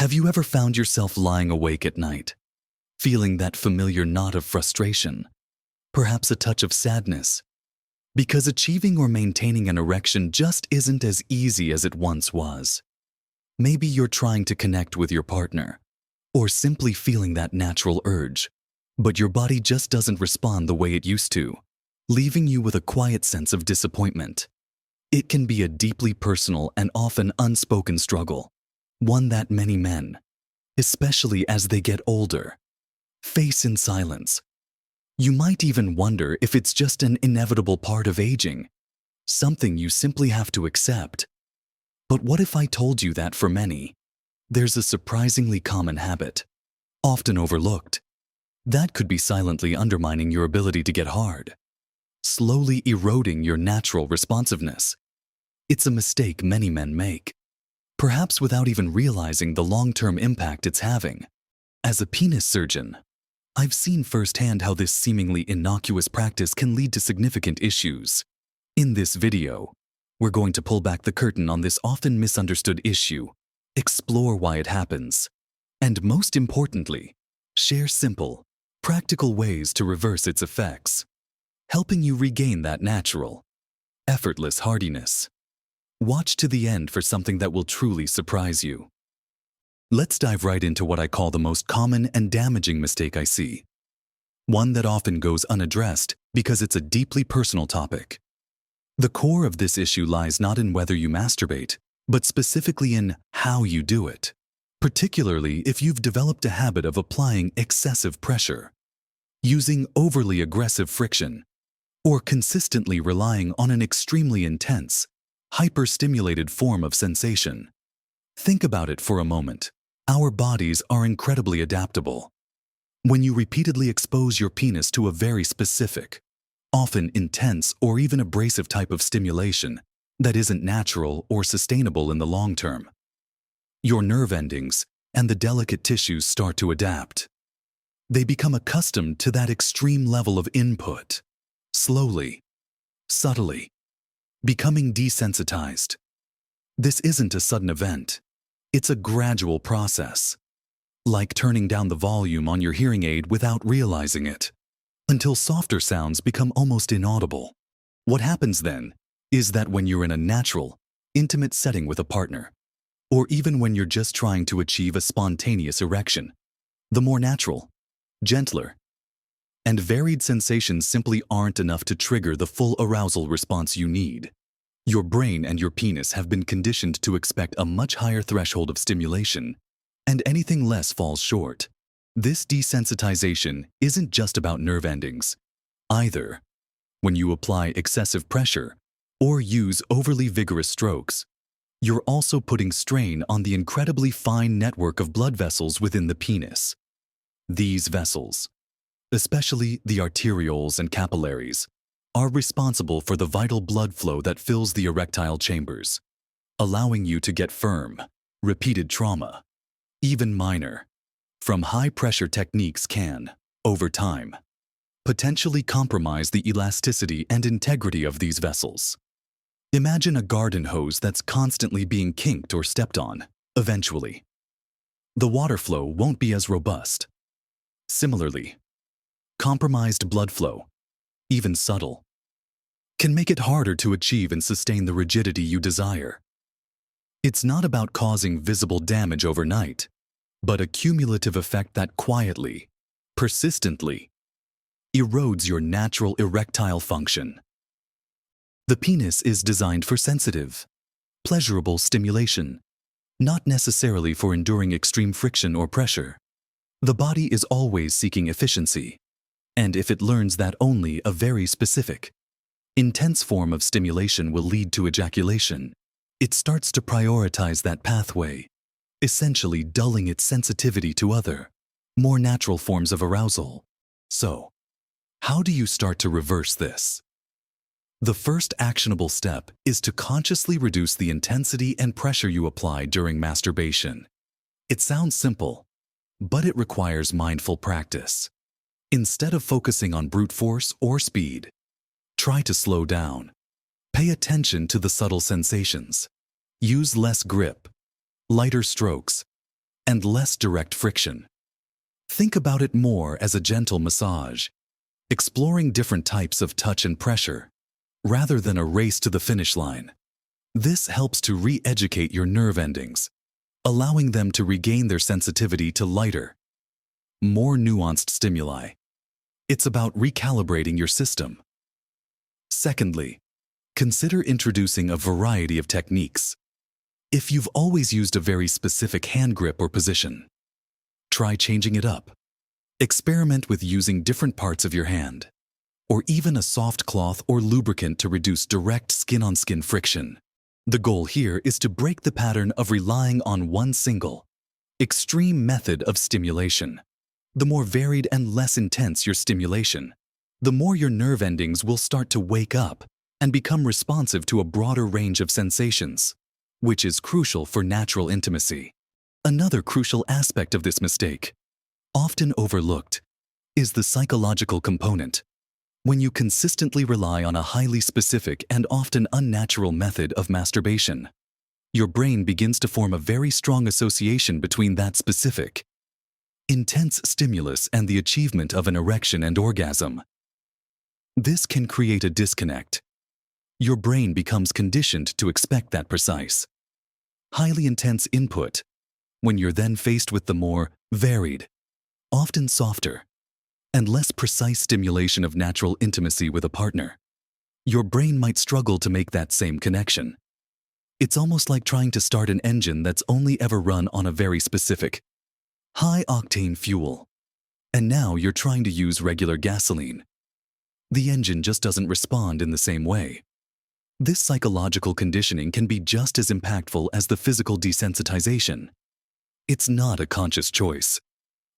Have you ever found yourself lying awake at night, feeling that familiar knot of frustration, perhaps a touch of sadness, because achieving or maintaining an erection just isn't as easy as it once was? Maybe you're trying to connect with your partner, or simply feeling that natural urge, but your body just doesn't respond the way it used to, leaving you with a quiet sense of disappointment. It can be a deeply personal and often unspoken struggle, one that many men, especially as they get older, face in silence. You might even wonder if it's just an inevitable part of aging, something you simply have to accept. But what if I told you that for many, there's a surprisingly common habit, often overlooked, that could be silently undermining your ability to get hard, slowly eroding your natural responsiveness? It's a mistake many men make, perhaps without even realizing the long-term impact it's having. As a penis surgeon, I've seen firsthand how this seemingly innocuous practice can lead to significant issues. In this video, we're going to pull back the curtain on this often misunderstood issue, explore why it happens, and most importantly, share simple, practical ways to reverse its effects, helping you regain that natural, effortless hardiness. Watch to the end for something that will truly surprise you. Let's dive right into what I call the most common and damaging mistake I see. One that often goes unaddressed because it's a deeply personal topic. The core of this issue lies not in whether you masturbate, but specifically in how you do it, particularly if you've developed a habit of applying excessive pressure, using overly aggressive friction, or consistently relying on an extremely intense, hyper-stimulated form of sensation. Think about it for a moment. Our bodies are incredibly adaptable. When you repeatedly expose your penis to a very specific, often intense or even abrasive type of stimulation that isn't natural or sustainable in the long term, your nerve endings and the delicate tissues start to adapt. They become accustomed to that extreme level of input, slowly, subtly, becoming desensitized. This isn't a sudden event. It's a gradual process, like turning down the volume on your hearing aid without realizing it, until softer sounds become almost inaudible. What happens then is that when you're in a natural, intimate setting with a partner, or even when you're just trying to achieve a spontaneous erection, the more natural, gentler, and varied sensations simply aren't enough to trigger the full arousal response you need. Your brain and your penis have been conditioned to expect a much higher threshold of stimulation, and anything less falls short. This desensitization isn't just about nerve endings, either. When you apply excessive pressure or use overly vigorous strokes, you're also putting strain on the incredibly fine network of blood vessels within the penis. These vessels, especially the arterioles and capillaries, are responsible for the vital blood flow that fills the erectile chambers, allowing you to get firm. Repeated trauma, even minor, from high-pressure techniques can, over time, potentially compromise the elasticity and integrity of these vessels. Imagine a garden hose that's constantly being kinked or stepped on. Eventually, the water flow won't be as robust. Similarly, compromised blood flow, even subtle, can make it harder to achieve and sustain the rigidity you desire. It's not about causing visible damage overnight, but a cumulative effect that quietly, persistently, erodes your natural erectile function. The penis is designed for sensitive, pleasurable stimulation, not necessarily for enduring extreme friction or pressure. The body is always seeking efficiency, and if it learns that only a very specific, intense form of stimulation will lead to ejaculation, it starts to prioritize that pathway, essentially dulling its sensitivity to other, more natural forms of arousal. So, how do you start to reverse this? The first actionable step is to consciously reduce the intensity and pressure you apply during masturbation. It sounds simple, but it requires mindful practice. Instead of focusing on brute force or speed, try to slow down. Pay attention to the subtle sensations. Use less grip, lighter strokes, and less direct friction. Think about it more as a gentle massage, exploring different types of touch and pressure, rather than a race to the finish line. This helps to re-educate your nerve endings, allowing them to regain their sensitivity to lighter, more nuanced stimuli. It's about recalibrating your system. Secondly, consider introducing a variety of techniques. If you've always used a very specific hand grip or position, try changing it up. Experiment with using different parts of your hand, or even a soft cloth or lubricant to reduce direct skin-on-skin friction. The goal here is to break the pattern of relying on one single, extreme method of stimulation. The more varied and less intense your stimulation, the more your nerve endings will start to wake up and become responsive to a broader range of sensations, which is crucial for natural intimacy. Another crucial aspect of this mistake, often overlooked, is the psychological component. When you consistently rely on a highly specific and often unnatural method of masturbation, your brain begins to form a very strong association between that specific, intense stimulus and the achievement of an erection and orgasm. This can create a disconnect. Your brain becomes conditioned to expect that precise, highly intense input. When you're then faced with the more varied, often softer, and less precise stimulation of natural intimacy with a partner, your brain might struggle to make that same connection. It's almost like trying to start an engine that's only ever run on a very specific, high-octane fuel, and now you're trying to use regular gasoline. The engine just doesn't respond in the same way. This psychological conditioning can be just as impactful as the physical desensitization. It's not a conscious choice.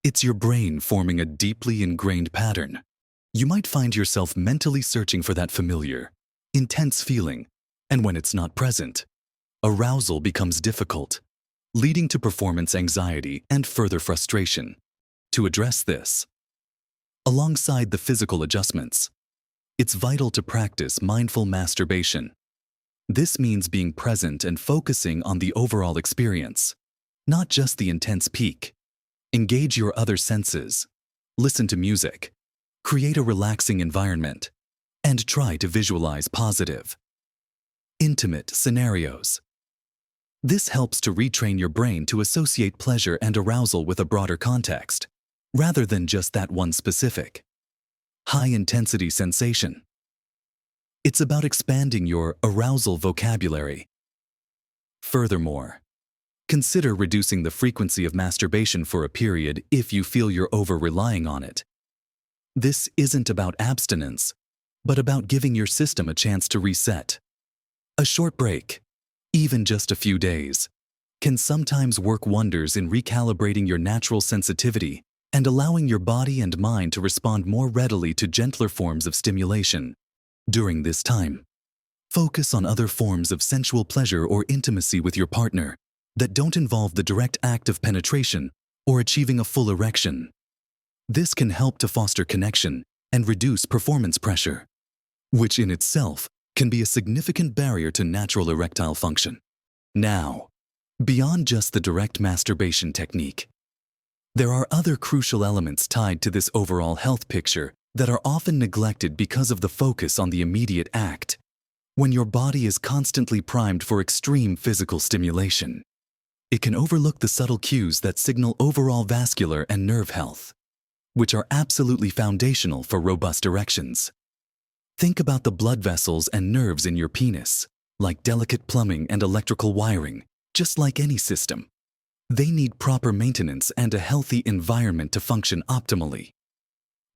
It's your brain forming a deeply ingrained pattern. You might find yourself mentally searching for that familiar, intense feeling, and when it's not present, arousal becomes difficult, leading to performance anxiety and further frustration. To address this, alongside the physical adjustments, it's vital to practice mindful masturbation. This means being present and focusing on the overall experience, not just the intense peak. Engage your other senses, listen to music, create a relaxing environment, and try to visualize positive, intimate scenarios. This helps to retrain your brain to associate pleasure and arousal with a broader context, rather than just that one specific, high-intensity sensation. It's about expanding your arousal vocabulary. Furthermore, consider reducing the frequency of masturbation for a period if you feel you're over-relying on it. This isn't about abstinence, but about giving your system a chance to reset. A short break, even just a few days, can sometimes work wonders in recalibrating your natural sensitivity and allowing your body and mind to respond more readily to gentler forms of stimulation. During this time, focus on other forms of sensual pleasure or intimacy with your partner that don't involve the direct act of penetration or achieving a full erection. This can help to foster connection and reduce performance pressure, which in itself can be a significant barrier to natural erectile function. Now, beyond just the direct masturbation technique, there are other crucial elements tied to this overall health picture that are often neglected because of the focus on the immediate act. When your body is constantly primed for extreme physical stimulation, it can overlook the subtle cues that signal overall vascular and nerve health, which are absolutely foundational for robust erections. Think about the blood vessels and nerves in your penis, like delicate plumbing and electrical wiring, just like any system. They need proper maintenance and a healthy environment to function optimally.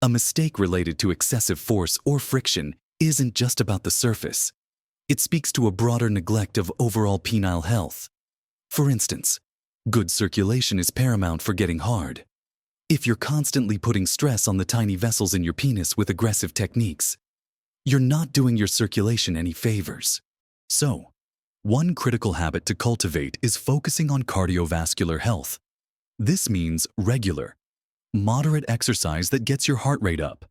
A mistake related to excessive force or friction isn't just about the surface. It speaks to a broader neglect of overall penile health. For instance, good circulation is paramount for getting hard. If you're constantly putting stress on the tiny vessels in your penis with aggressive techniques, you're not doing your circulation any favors. So, one critical habit to cultivate is focusing on cardiovascular health. This means regular, moderate exercise that gets your heart rate up,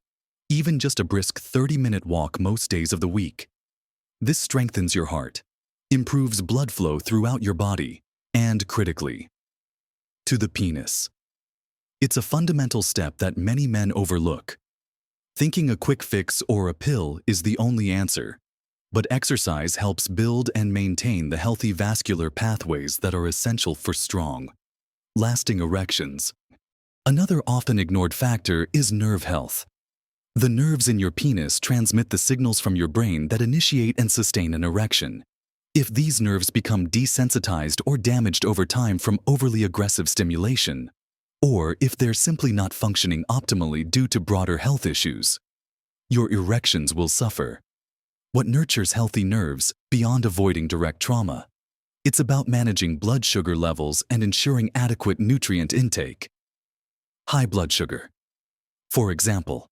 even just a brisk 30-minute walk most days of the week. This strengthens your heart, improves blood flow throughout your body, and critically, to the penis. It's a fundamental step that many men overlook, thinking a quick fix or a pill is the only answer. But exercise helps build and maintain the healthy vascular pathways that are essential for strong, lasting erections. Another often ignored factor is nerve health. The nerves in your penis transmit the signals from your brain that initiate and sustain an erection. If these nerves become desensitized or damaged over time from overly aggressive stimulation, or if they're simply not functioning optimally due to broader health issues, your erections will suffer. What nurtures healthy nerves beyond avoiding direct trauma? It's about managing blood sugar levels and ensuring adequate nutrient intake. High blood sugar, for example,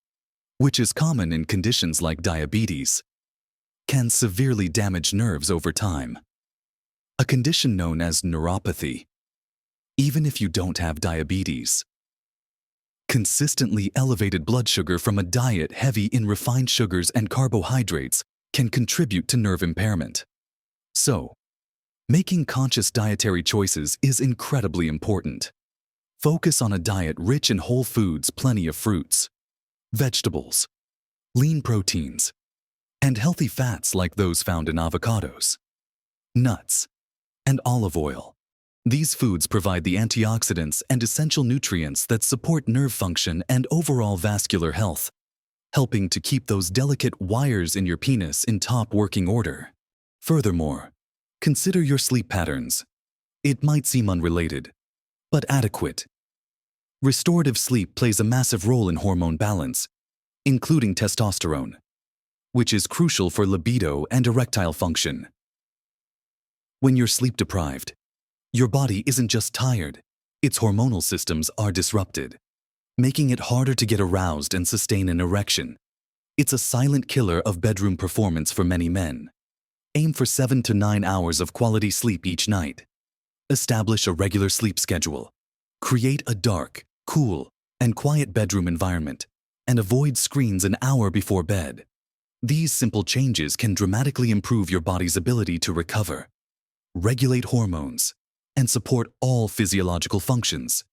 which is common in conditions like diabetes, can severely damage nerves over time. A condition known as neuropathy, even if you don't have diabetes. Consistently elevated blood sugar from a diet heavy in refined sugars and carbohydrates can contribute to nerve impairment. So, making conscious dietary choices is incredibly important. Focus on a diet rich in whole foods, plenty of fruits, vegetables, lean proteins, and healthy fats like those found in avocados, nuts, and olive oil. These foods provide the antioxidants and essential nutrients that support nerve function and overall vascular health, helping to keep those delicate wires in your penis in top working order. Furthermore, consider your sleep patterns. It might seem unrelated, but adequate. Restorative sleep plays a massive role in hormone balance, including testosterone, which is crucial for libido and erectile function. When you're sleep deprived, your body isn't just tired, its hormonal systems are disrupted, making it harder to get aroused and sustain an erection. It's a silent killer of bedroom performance for many men. Aim for 7 to 9 hours of quality sleep each night. Establish a regular sleep schedule. Create a dark, cool, and quiet bedroom environment, and avoid screens an hour before bed. These simple changes can dramatically improve your body's ability to recover, regulate hormones, and support all physiological functions,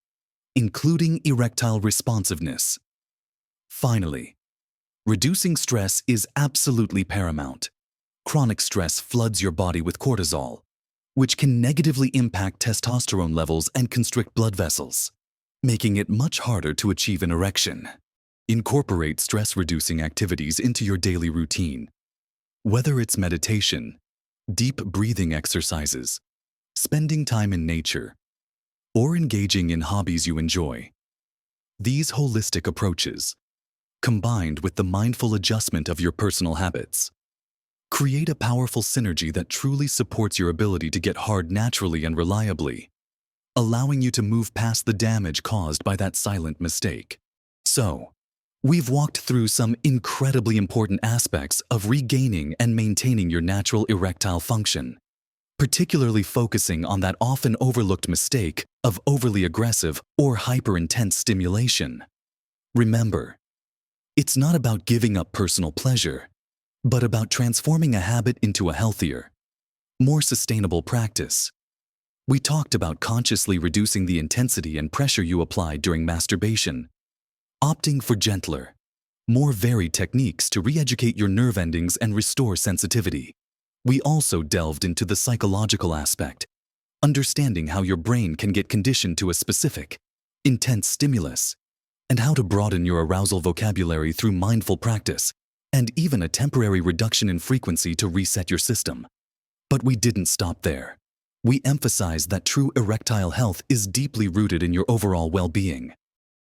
including erectile responsiveness. Finally, reducing stress is absolutely paramount. Chronic stress floods your body with cortisol, which can negatively impact testosterone levels and constrict blood vessels, making it much harder to achieve an erection. Incorporate stress-reducing activities into your daily routine. Whether it's meditation, deep breathing exercises, spending time in nature, or engaging in hobbies you enjoy. These holistic approaches, combined with the mindful adjustment of your personal habits, create a powerful synergy that truly supports your ability to get hard naturally and reliably, allowing you to move past the damage caused by that silent mistake. So, we've walked through some incredibly important aspects of regaining and maintaining your natural erectile function, particularly focusing on that often overlooked mistake of overly aggressive or hyper-intense stimulation. Remember, it's not about giving up personal pleasure, but about transforming a habit into a healthier, more sustainable practice. We talked about consciously reducing the intensity and pressure you apply during masturbation, opting for gentler, more varied techniques to re-educate your nerve endings and restore sensitivity. We also delved into the psychological aspect, understanding how your brain can get conditioned to a specific, intense stimulus, and how to broaden your arousal vocabulary through mindful practice, and even a temporary reduction in frequency to reset your system. But we didn't stop there. We emphasized that true erectile health is deeply rooted in your overall well-being.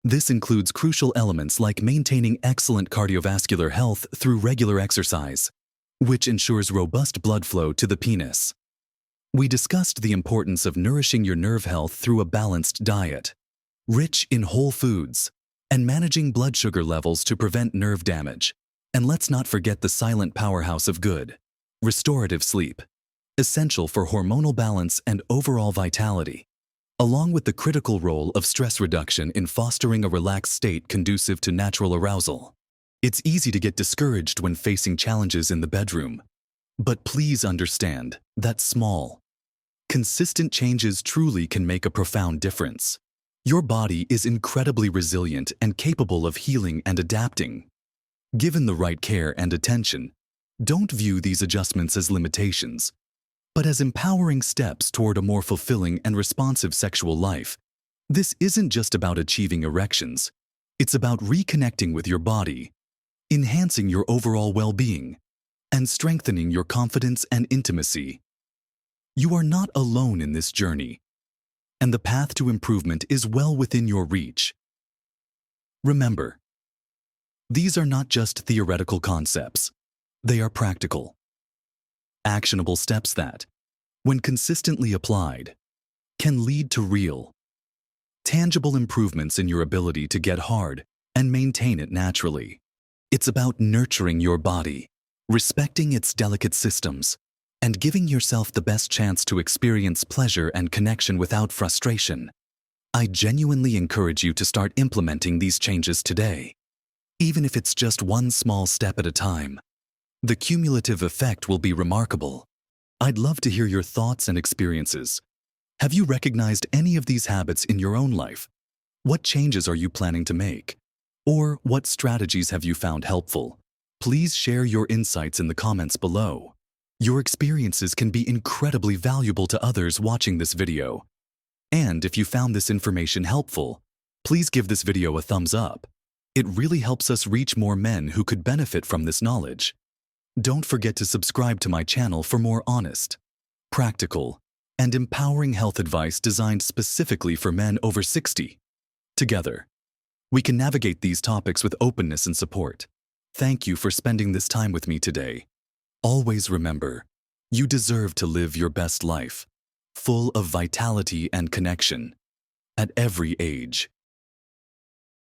This includes crucial elements like maintaining excellent cardiovascular health through regular exercise, which ensures robust blood flow to the penis. We discussed the importance of nourishing your nerve health through a balanced diet, rich in whole foods, and managing blood sugar levels to prevent nerve damage. And let's not forget the silent powerhouse of good, restorative sleep, essential for hormonal balance and overall vitality, along with the critical role of stress reduction in fostering a relaxed state conducive to natural arousal. It's easy to get discouraged when facing challenges in the bedroom, but please understand that small, consistent changes truly can make a profound difference. Your body is incredibly resilient and capable of healing and adapting. Given the right care and attention, don't view these adjustments as limitations, but as empowering steps toward a more fulfilling and responsive sexual life. This isn't just about achieving erections. It's about reconnecting with your body, enhancing your overall well-being, and strengthening your confidence and intimacy. You are not alone in this journey, and the path to improvement is well within your reach. Remember, these are not just theoretical concepts. They are practical, actionable steps that, when consistently applied, can lead to real, tangible improvements in your ability to get hard and maintain it naturally. It's about nurturing your body, respecting its delicate systems, and giving yourself the best chance to experience pleasure and connection without frustration. I genuinely encourage you to start implementing these changes today, even if it's just one small step at a time. The cumulative effect will be remarkable. I'd love to hear your thoughts and experiences. Have you recognized any of these habits in your own life? What changes are you planning to make? Or what strategies have you found helpful? Please share your insights in the comments below. Your experiences can be incredibly valuable to others watching this video. And if you found this information helpful, please give this video a thumbs up. It really helps us reach more men who could benefit from this knowledge. Don't forget to subscribe to my channel for more honest, practical, and empowering health advice designed specifically for men over 60. Together, we can navigate these topics with openness and support. Thank you for spending this time with me today. Always remember, you deserve to live your best life, full of vitality and connection, at every age.